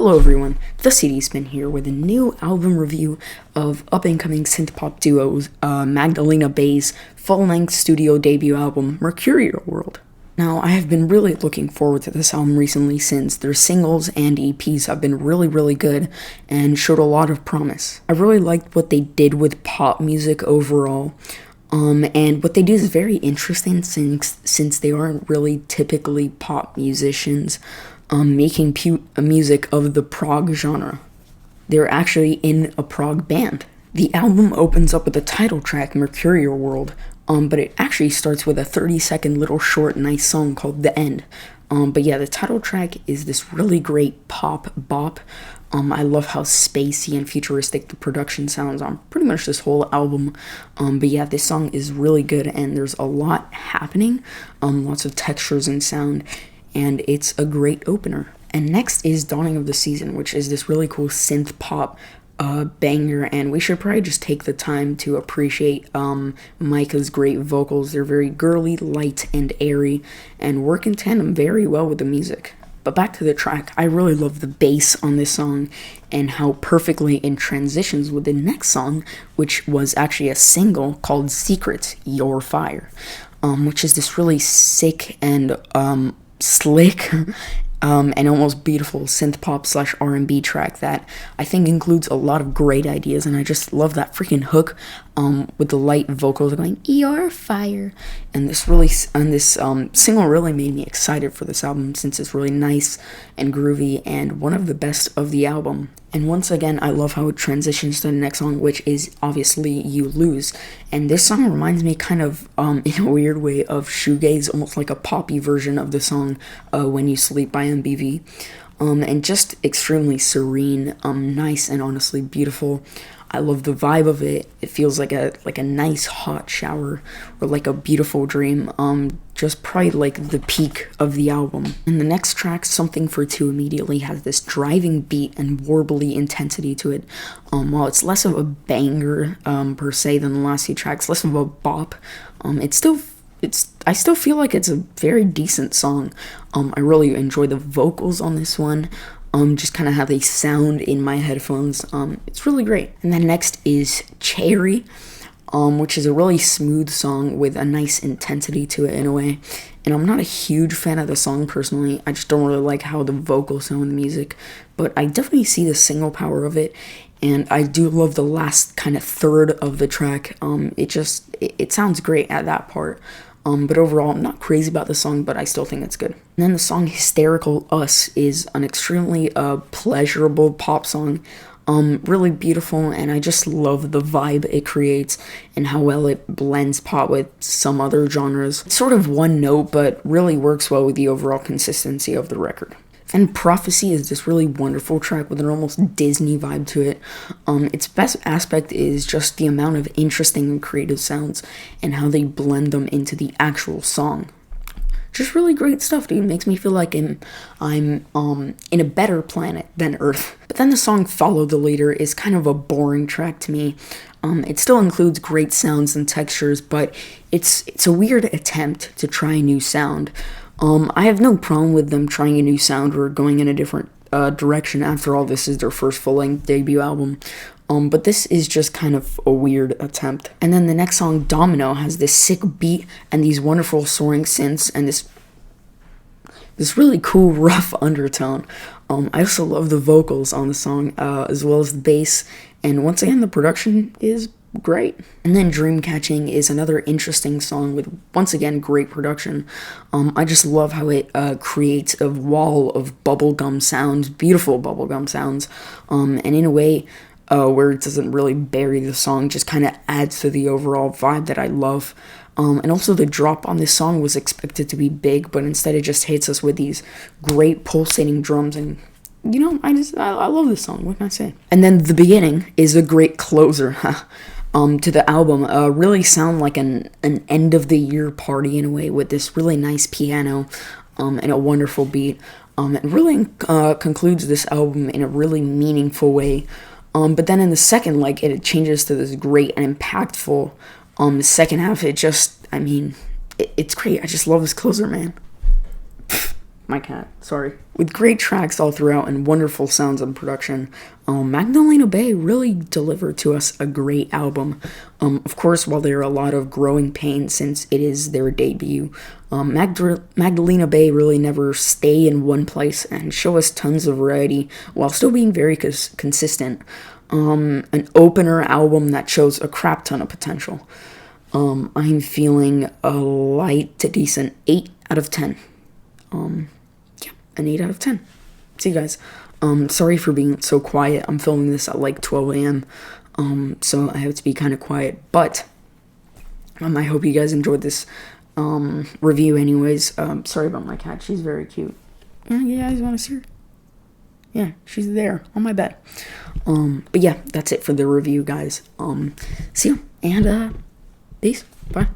Hello everyone, the CD Spin here with a new album review of up-and-coming synth-pop duos Magdalena Bay's full-length studio debut album, Mercurial World. Now, I have been really looking forward to this album recently since their singles and EPs have been really good and showed a lot of promise. I really liked what they did with pop music overall. And what they do is very interesting since they aren't really typically pop musicians making music of the prog genre. They're actually in a prog band. The album opens up with the title track, Mercurial World, but it actually starts with a 30-second little short nice song called The End. But yeah, the title track is this really great pop bop. I love how spacey and futuristic the production sounds on pretty much this whole album. But yeah, this song is really good and there's a lot happening, lots of textures and sound, and it's a great opener. And next is Dawning of the Season, which is this really cool synth pop banger, and we should probably just take the time to appreciate Micah's great vocals. They're very girly, light, and airy, and work in tandem very well with the music. But back to the track, I really love the bass on this song and how perfectly it transitions with the next song, which was actually a single called Secrets, Your Fire, which is this really sick and slick and almost beautiful synth pop / R&B track that I think includes a lot of great ideas, and I just love that freaking hook with the light vocals going "Your Fire," and this single really made me excited for this album since it's really nice and groovy and one of the best of the album. And once again, I love how it transitions to the next song, which is obviously You Lose. And this song reminds me kind of, in a weird way, of shoegaze, almost like a poppy version of the song When You Sleep by MBV. And just extremely serene, nice, and honestly beautiful. I love the vibe of it. It feels like a nice hot shower or like a beautiful dream. Just probably like the peak of the album. And the next track, Something for Two, immediately has this driving beat and warbly intensity to it. While it's less of a banger per se than the last few tracks, less of a bop, I still feel like it's a very decent song. I really enjoy the vocals on this one. Just kind of how they sound in my headphones. It's really great. And then next is Chaeri, which is a really smooth song with a nice intensity to it in a way. And I'm not a huge fan of the song personally. I just don't really like how the vocals sound in the music, but I definitely see the single power of it. And I do love the last kind of third of the track. It sounds great at that part. But overall, I'm not crazy about the song, but I still think it's good. And then the song Hysterical Us is an extremely pleasurable pop song. Really beautiful, and I just love the vibe it creates and how well it blends pop with some other genres. It's sort of one note, but really works well with the overall consistency of the record. And Prophecy is this really wonderful track with an almost Disney vibe to it. Its best aspect is just the amount of interesting and creative sounds and how they blend them into the actual song. Just really great stuff, dude. Makes me feel like I'm in a better planet than Earth. But then the song Follow the Leader is kind of a boring track to me. It still includes great sounds and textures, but it's a weird attempt to try a new sound. I have no problem with them trying a new sound or going in a different direction. After all, this is their first full-length debut album. But this is just kind of a weird attempt. And then the next song, Domino, has this sick beat and these wonderful soaring synths and this really cool rough undertone. I also love the vocals on the song as well as the bass. And once again, the production is great. And then Dreamcatching is another interesting song with, once again, great production. I just love how it creates a wall of bubblegum sounds, beautiful bubblegum sounds, and in a way where it doesn't really bury the song, just kind of adds to the overall vibe that I love. And also the drop on this song was expected to be big, but instead it just hits us with these great pulsating drums, and you know, I love this song, what can I say? And then the beginning is a great closer to the album. Really sound like an end of the year party in a way, with this really nice piano and a wonderful beat. It really concludes this album in a really meaningful way. But then in the second leg, it changes to this great and impactful second half. It's great. I just love this closer, man. my cat, sorry. With great tracks all throughout and wonderful sounds and production, Magdalena Bay really delivered to us a great album. Of course, while there are a lot of growing pains since it is their debut, Magdalena Bay really never stay in one place and show us tons of variety while still being very consistent. An opener album that shows a crap ton of potential. I'm feeling a light to decent 8 out of 10. Yeah, an 8 out of 10. See you guys. Sorry for being so quiet. I'm filming this at like 12 a.m. So I have to be kind of quiet, but I hope you guys enjoyed this review anyways. Sorry about my cat. She's very cute. Yeah, you guys want to see her? Yeah, she's there on my bed. But yeah, that's it for the review, guys. See you, and peace. Bye.